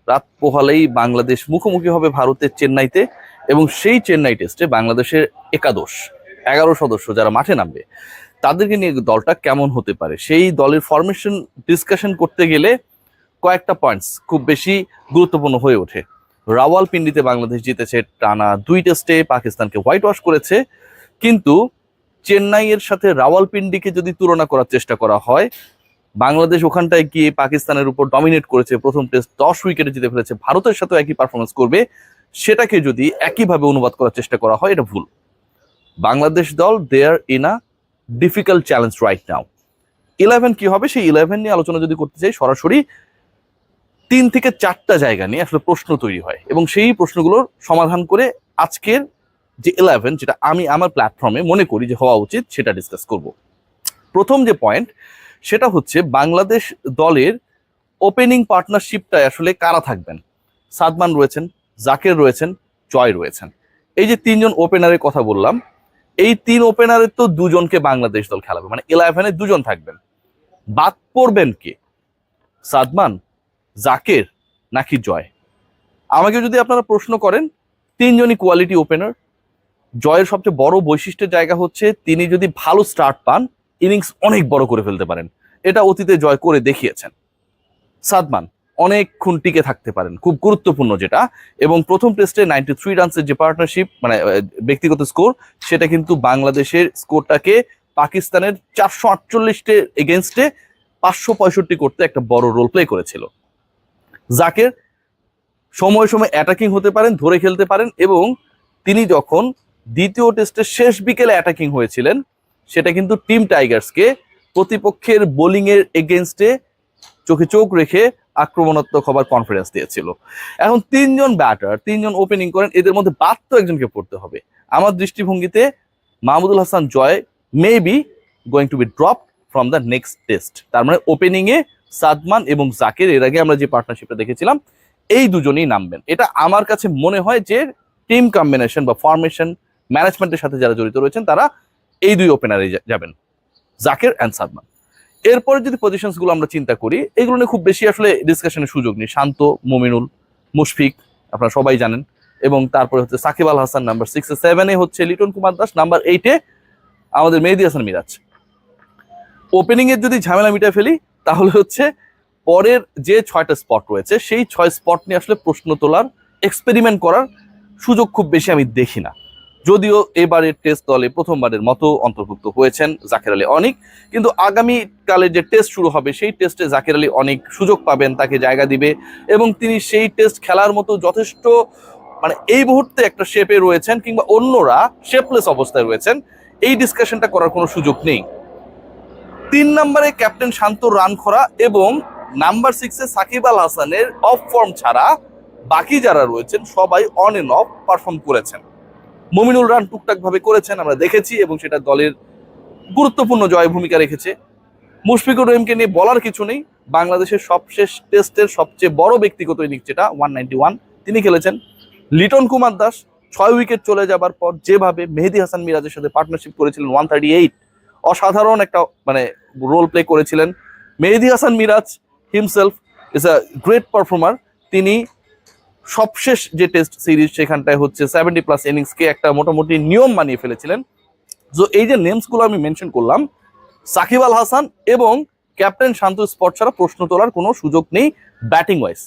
রাত পোহালেই বাংলাদেশ মুখোমুখি হবে ভারতের চেন্নাইতে, এবং সেই চেন্নাই টেস্টে বাংলাদেশের একাদশ 11 সদস্য যারা মাঠে নামবে তাদেরকে নিয়ে দলটা কেমন হতে পারে, সেই দলের ফরমেশন ডিসকাশন করতে গেলে কয়েকটা পয়েন্টস খুব বেশি গুরুত্বপূর্ণ হয়ে ওঠে। রাওয়ালপিন্ডিতে বাংলাদেশ জিতেছে টানা 2 টেস্টে, পাকিস্তানকে হোয়াইট ওয়াশ করেছে, কিন্তু চেন্নাইয়ের সাথে রাওয়ালপিন্ডিকে যদি তুলনা করার চেষ্টা করা হয়, বাংলাদেশ ওখানটায় গিয়ে পাকিস্তানের উপর ডমিনেট করেছে, প্রথম টেস্ট 10 উইকেটে জিতে ফেলেছে, ভারতের সাথেও একই পারফরমেন্স করবে, সেটাকে যদি একইভাবে অনুবাদ করার চেষ্টা করা হয় এটা ভুল। বাংলাদেশ দল they are in a difficult challenge right now. 11 কি হবে সেই 11 নিয়ে আলোচনা যদি করতে চাই, সরাসরি 3 থেকে 4টা জায়গা নিয়ে আসলে প্রশ্ন তৈরি হয়, এবং সেই প্রশ্নগুলোর সমাধান করে আজকের যে 11 যেটা আমি আমার প্ল্যাটফর্মে মনে করি যে হওয়া উচিত সেটা ডিসকাস করব। প্রথম যে পয়েন্ট সেটা হচ্ছে বাংলাদেশ দলের ওপেনিং পার্টনারশিপটায় আসলে কারা থাকবেন। সাদমান রয়েছেন, জাকের রয়েছেন, জয় রয়েছেন। এই যে 3 জন ওপেনারের কথা বললাম, এই 3 ওপেনারের তো 2 জনকে বাংলাদেশ দল খেলাবে, মানে 11-এ 2 জন থাকবেন। বাদ পড়বেন কে? সাদমান, জাকের নাকি জয়? আমাকে যদি আপনারা প্রশ্ন করেন, 3 জনই কোয়ালিটি ওপেনার। জয়ের সবচেয়ে বড় বৈশিষ্ট্যের জায়গা হচ্ছে তিনি যদি ভালো স্টার্ট পান ইনিংস অনেক বড় করে ফেলতে পারেন, এটা অতীতে জয় করে দেখিয়েছেন। সাদমান অনেকক্ষণ টিকে থাকতে পারেন, খুব গুরুত্বপূর্ণ যেটা, এবং প্রথম টেস্টে 93 রানসের যে পার্টনারশিপ মানে ব্যক্তিগত স্কোর, সেটা কিন্তু বাংলাদেশের স্কোরটাকে পাকিস্তানের 448 এগেনস্টে 565 করতে একটা বড় রোল প্লে করেছিল। জাকের সময় সময় অ্যাটাকিং হতে পারেন, ধরে খেলতে পারেন, এবং তিনি যখন দ্বিতীয় টেস্টের শেষ বিকেলে অ্যাটাকিং হয়েছিলেন সেটা কিন্তু টিম টাইগার্সকে প্রতিপক্ষের বোলিং এর এগেনস্টে চোখে চোখ রেখে আক্রমণাত্মক হবার কনফিডেন্স দিয়েছিল। এখন 3 জন ব্যাটার, 3 জন ওপেনিং করেন, এদের মধ্যে বাদ তো একজনকে পড়তে হবে। আমার দৃষ্টিভঙ্গিতে Mahmudul Hasan Joy may be going to be drop from the next test. তার মানে ওপেনিং এ সাদমান এবং জাকের, এর আগে আমরা যে পার্টনারশিপটা দেখেছিলাম, এই দুজনেই নামবেন। এটা আমার কাছে মনে হয় যে টিম কম্বিনেশন বা ফরমেশন ম্যানেজমেন্টের সাথে যারা জড়িত রয়েছেন তারা এই 2 ওপেনারে যাবেন, জাকের অ্যান্ড সাদমান। এরপরে যদি পজিশনস গুলো আমরা চিন্তা করি, এগুলো নিয়ে খুব বেশি আসলে ডিসকাশনের সুযোগ নেই। শান্ত, মুমিনুল, মুশফিক আপনারা সবাই জানেন, এবং তারপরে হচ্ছে সাকিব আল হাসান নাম্বার 6 7-এ হচ্ছে লিটন কুমার দাস, নাম্বার 8-এ আমাদের মেহেদী হাসান মিরাজ। ওপেনিং এর যদি ঝামেলা মিটাে ফেলি তাহলে হচ্ছে পরের যে 6টা স্পট রয়েছে সেই 6 স্পট নিয়ে আসলে প্রশ্ন তোলার, এক্সপেরিমেন্ট করার সুযোগ খুব বেশি আমি দেখি না। যদিও এবারের টেস্ট দলে প্রথমবারের মতো অন্তর্ভুক্ত হয়েছেন জাকের আলী অনিক, কিন্তু আগামীকালে যে টেস্ট শুরু হবে সেই টেস্টে জাকের আলী অনিক সুযোগ পাবেন, তাকে জায়গা দিবে, এবং তিনি সেই টেস্ট খেলার মতো যথেষ্ট মানে এই মুহূর্তে একটা শেপে রয়েছেন, কিংবা অন্যরা শেপলেস অবস্থায় রয়েছেন, এই ডিসকাশনটা করার কোনো সুযোগ নেই। 3 নম্বরে ক্যাপ্টেন শান্ত রান খরা, এবং নাম্বার 6-এ সাকিব আল হাসানের অফ ফর্ম ছাড়া বাকি যারা রয়েছেন সবাই অন এন্ড অফ পারফর্ম করেছেন। মুমিনুল রান টুকটাক ভাবে করেছেন আমরা দেখেছি, এবং সেটা দলের গুরুত্বপূর্ণ জয় ভূমিকা রেখেছে। মুশফিকুর রহিমকে নিয়ে বলার কিছু নেই, বাংলাদেশের সবশেষ টেস্টের সবচেয়ে বড় ব্যক্তিগত ইনিংস যেটা 191 তিনি খেলেছেন। লিটন কুমার দাস 6 উইকেট চলে যাবার পর যেভাবে মেহেদী হাসান মিরাজের সাথে পার্টনারশিপ করেছিলেন 138, অসাধারণ একটা মানে রোল প্লে করেছিলেন। Mehedi Hasan Miraz himself is a great performer. তিনি সবশেষ যে টেস্ট সিরিজ সেখানটায় হচ্ছে 70+ ইনিংসকে একটা মোটামুটি নিয়ম মানিয়ে ফেলেছিলেন। তো এই যে নেমসগুলো আমি মেনশন করলাম, সাকিব আল হাসান এবং ক্যাপ্টেন শান্ত স্পট ছাড়া প্রশ্ন তোলার কোনো সুযোগ নেই ব্যাটিং ওয়াইজ।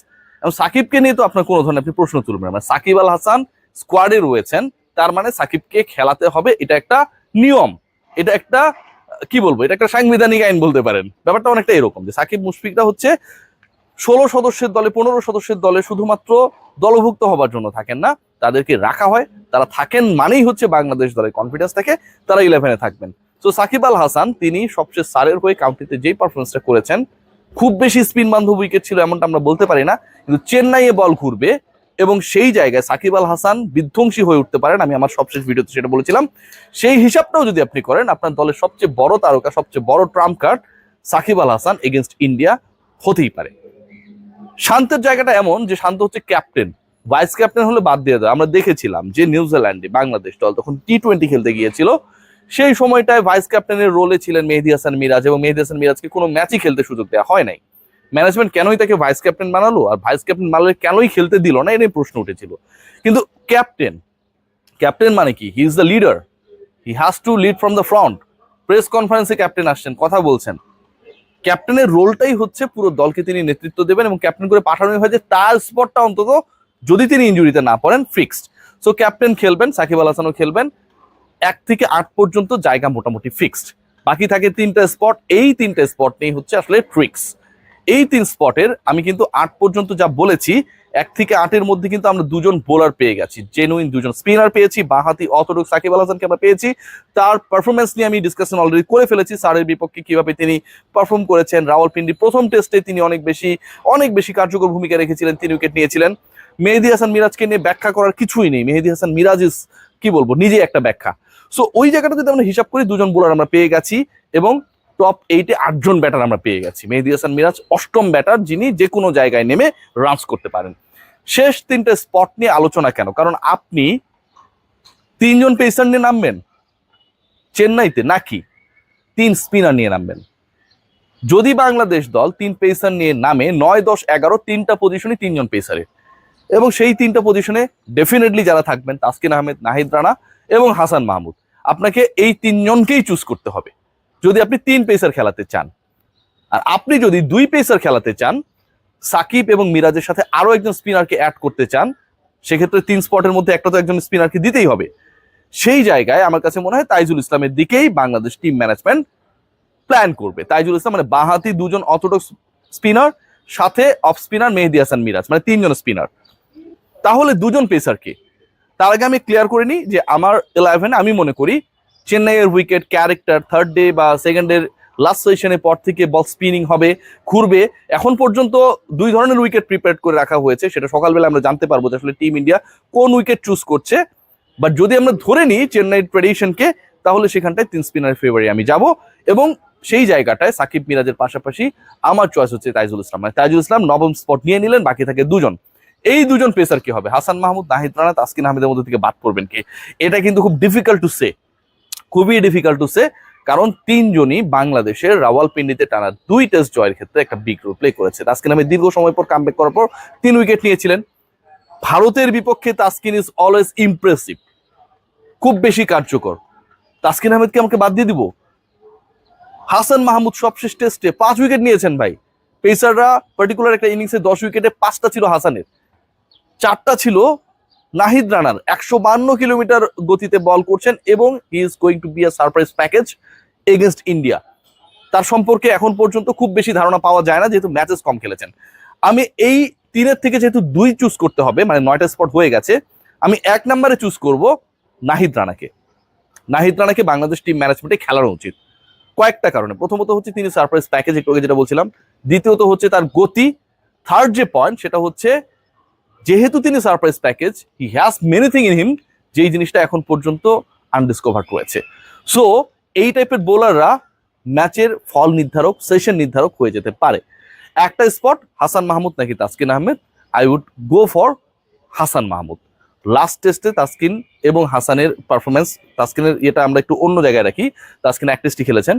এবং সাকিবকে নিয়ে তো আপনার কোনো ধরনের আপনি প্রশ্ন তুলবেন না, সাকিব আল হাসান স্কোয়াডে রয়েছেন, তার মানে সাকিবকে খেলাতে হবে, এটা একটা নিয়ম, এটা একটা কি বলবো, এটা একটা সাংবিধানিক আইন বলতে পারেন। ব্যাপারটা অনেকটা এরকম যে সাকিব মুশফিকরা হচ্ছে 16 সদস্যের দলে, 15 সদস্যের দলে শুধুমাত্র দলভুক্ত হবার জন্য থাকেন না, তাদেরকে রাখা হয়, তারা থাকেন মানেই হচ্ছে বাংলাদেশ দলের কনফিডেন্স থাকে, তারা 11-এ থাকবেন। তো সাকিব আল হাসান তিনি সবচেয়ে সারের হয়ে কাউন্টিতে যেই পারফরমেন্সটা করেছেন, খুব বেশি স্পিন বান্ধব উইকেট ছিল এমনটা আমরা বলতে পারি না, কিন্তু চেন্নাইয়ে বল ঘুরবে এবং সেই জায়গায় সাকিব আল হাসান বিধ্বংসী হয়ে উঠতে পারেন। আমি আমার সবশেষ ভিডিওতে সেটা বলেছিলাম। সেই হিসাবটাও যদি আপনি করেন, আপনার দলের সবচেয়ে বড় তারকা, সবচেয়ে বড় Trump card Shakib Al Hasan against India হতেই পারে। শান্তের জায়গাটা এমন যে শান্ত হচ্ছে ক্যাপ্টেন, ভাইস ক্যাপ্টেন হলে বাদ দিয়ে দেয়। আমরা দেখেছিলাম যে নিউজিল্যান্ডে বাংলাদেশ দল তখন T20 খেলতে গিয়েছিল, সেই সময়টায় ভাইস ক্যাপ্টেনের রোলে ছিলেন মেহেদী হাসান মিরাজ, এবং মেহেদী হাসান মিরাজকে কোনো ম্যাচই খেলতে সুযোগ দেওয়া হয় নাই। ম্যানেজমেন্ট কেনই তাকে ভাইস ক্যাপ্টেন বানালো, আর ভাইস ক্যাপ্টেন বানালে কেনই খেলতে দিল না, এটা নিয়ে প্রশ্ন উঠেছিল। কিন্তু ক্যাপ্টেন, ক্যাপ্টেন মানে কি? He is the leader, he has to lead from the front. Press কনফারেন্সে ক্যাপ্টেন আসছেন, কথা বলছেন। ক্যাপ্টেনের রোলটাই হচ্ছে পুরো দলকে তিনি নেতৃত্ব দেবেন এবং ক্যাপ্টেন করে পাঠানোই হয় যে তার স্পটটা অন্তত যদি তিনি ইনজুরিতে না পড়েন ফিক্সড। সো ক্যাপ্টেন খেলবেন, সাকিব আল হাসানও খেলবেন, 1 থেকে 8 পর্যন্ত জায়গা মোটামুটি ফিক্সড। বাকি থাকে 3টা স্পট, এই 3টা স্পট নিয়ে হচ্ছে আসলে ট্রিক্স। এই 3 স্পটের আমি কিন্তু 8 পর্যন্ত যা বলেছি, 1 থেকে 8-এর মধ্যে কিন্তু আমরা 2জন বোলার পেয়ে গেছি, জেনুইন 2জন স্পিনার পেয়েছি, বাঁহাতি অর্থোডক্স সাকিব আল হাসানকে আমরা পেয়েছি। তার পারফরমেন্স নিয়ে আমি ডিসকাশন অলরেডি করে ফেলেছি, স্যারের বিপক্ষে কিভাবে তিনি পারফর্ম করেছেন। রাওয়ালপিন্ডি প্রথম টেস্টে তিনি অনেক বেশি কার্যকর ভূমিকা রেখেছিলেন, 3 উইকেট নিয়েছিলেন। মেহেদী হাসান মিরাজকে নিয়ে ব্যাখ্যা করার কিছুই নেই, মেহেদী হাসান মিরাজ ইজ কি বলবো, নিজে একটা ব্যাখ্যা। সো ওই জায়গাটা যদি আমরা হিসাব করি, 2জন বোলার আমরা পেয়ে গেছি এবং টপ 8-এ 8জন ব্যাটার আমরা পেয়ে গেছি। মেহেদী হাসান মিরাজ 8ম ব্যাটার, যিনি যে কোনো জায়গায় নেমে রানস করতে পারেন। শেষ 3টে স্পট নিয়ে আলোচনা কেন? কারণ আপনি 3জন পেসার নিয়ে নামবেন চেন্নাইতে, নাকি 3 স্পিনার নিয়ে নামবেন? যদি বাংলাদেশ দল 3 পেসার নিয়ে নামে, 9, 10, 11 3টা পজিশনে 3জন পেসারে, এবং সেই 3টা পজিশনে ডেফিনেটলি যারা থাকবেন তাসকিন আহমেদ, নাহিদ রানা এবং হাসান মাহমুদ, আপনাকে এই 3জনকেই চুজ করতে হবে যদি আপনি 3 পেসার খেলাতে চান। আর আপনি যদি 2 পেসার খেলাতে চান, সাকিব এবং মিরাজের সাথে আরো একজন স্পিনারকে অ্যাড করতে চান, সেক্ষেত্রে 3 স্পটের মধ্যে একটা তো একজন স্পিনারকে দিতেই হবে। সেই জায়গায় আমার কাছে মনে হয় তাইজুল ইসলামের দিকেই বাংলাদেশ টিম ম্যানেজমেন্ট প্ল্যান করবে। তাইজুল ইসলাম মানে বাঁহাতি 2জন অর্থোডক্স স্পিনার, সাথে অফ স্পিনার মেহেদী হাসান মিরাজ, মানে 3জন স্পিনার। তাহলে 2জন পেসার কে? তার আগে আমি ক্লিয়ার করে নিই যে আমার 11 আমি মনে করি চেন্নাইয়ের উইকেট ক্যারেক্টার 3rd ডে বা 2nd ডের লাস্ট সেশনের পর থেকে বল স্পিনিং হবে, ঘুরবে। এখন পর্যন্ত 2 ধরনের উইকেট প্রিপেয়ার করে রাখা হয়েছে, সেটা সকালবেলা আমরা জানতে পারবো যে আসলে টিম ইন্ডিয়া কোন উইকেট চুজ করছে। বাট যদি আমরা ধরে নিই চেন্নাই ট্রেডিশনকে, তাহলে সেখানটায় 3 স্পিনারের ফেভারে আমি যাব, এবং সেই জায়গাটায় সাকিব মিরাজের পাশাপাশি আমার চয়েস হচ্ছে তাইজুল ইসলাম। মানে তাইজুল ইসলাম 9ম স্পট নিয়ে নিলেন, বাকি থাকে 2জন। এই 2জন পেসার কি হবে? হাসান মাহমুদ, নাহিদ রানা, তাসকিন আহমেদের মধ্যে থেকে বাদ করবেন কে? এটা কিন্তু খুব ডিফিকাল্ট টু সে, খুবই ডিফিকাল্ট টু সে, কারণ 3জনই বাংলাদেশের রাওয়ালপিন্ডিতে টানা 2 টেস্ট জয়ের ক্ষেত্রে একটা বিগ রোল প্লে করেছে। তাসকিন আহমেদ দীর্ঘ সময় পর কামব্যাক করার পর 3 উইকেট নিয়েছিলেন। ভারতের বিপক্ষে তাসকিন ইজ অলওয়েজ ইমপ্রেসিভ, খুব বেশি কার্যকর। তাসকিন আহমেদকে আমাকে বাদ দিয়ে দিব? হাসান মাহমুদ সবশেষ টেস্টে 5 উইকেট নিয়েছেন ভাই। পেসাররা পার্টিকুলার একটা ইনিংসে 10 উইকেটে 5টা ছিল হাসানের, 4টা ছিল নাহিদ রানার। 152 কিলোমিটার গতিতে বল করছেন এবং he is going to be a surprise package against India. তার সম্পর্কে এখন পর্যন্ত খুব বেশি ধারণা পাওয়া যায় না, যেহেতু ম্যাচেস কম খেলেছেন। আমি এই 3-এর থেকে যেহেতু 2 চুজ করতে হবে, মানে 9টা স্পট হয়ে গেছে, আমি 1 নম্বরে চুজ করব নাহিদ রানাকে। নাহিদ রানাকে বাংলাদেশ টিম ম্যানেজমেন্টে খেলানো উচিত কয়েকটা কারণে। প্রথমত হচ্ছে তিনি সারপ্রাইজ প্যাকেজ, একটু আগে যেটা বলছিলাম। দ্বিতীয়ত হচ্ছে তার গতি। থার্ড যে পয়েন্ট, সেটা হচ্ছে যেহেতু তিনি surprise package, he has many thing in him, যেই জিনিসটা এখন পর্যন্ত আনডিসকভার্ড রয়েছে। সো এই টাইপের বোলাররা ম্যাচের ফল নির্ধারক, সেশন নির্ধারক হয়ে যেতে পারে। একটা স্পট হাসান মাহমুদ নাকি Taskin Ahmed, I would go for Hasan Mahmud. Last টেস্টে তাসকিন এবং হাসানের পারফরমেন্স, তাসকিনের এটা আমরা একটু অন্য জায়গায় রাখি, তাসকিন 1 টেস্টই খেলেছেন,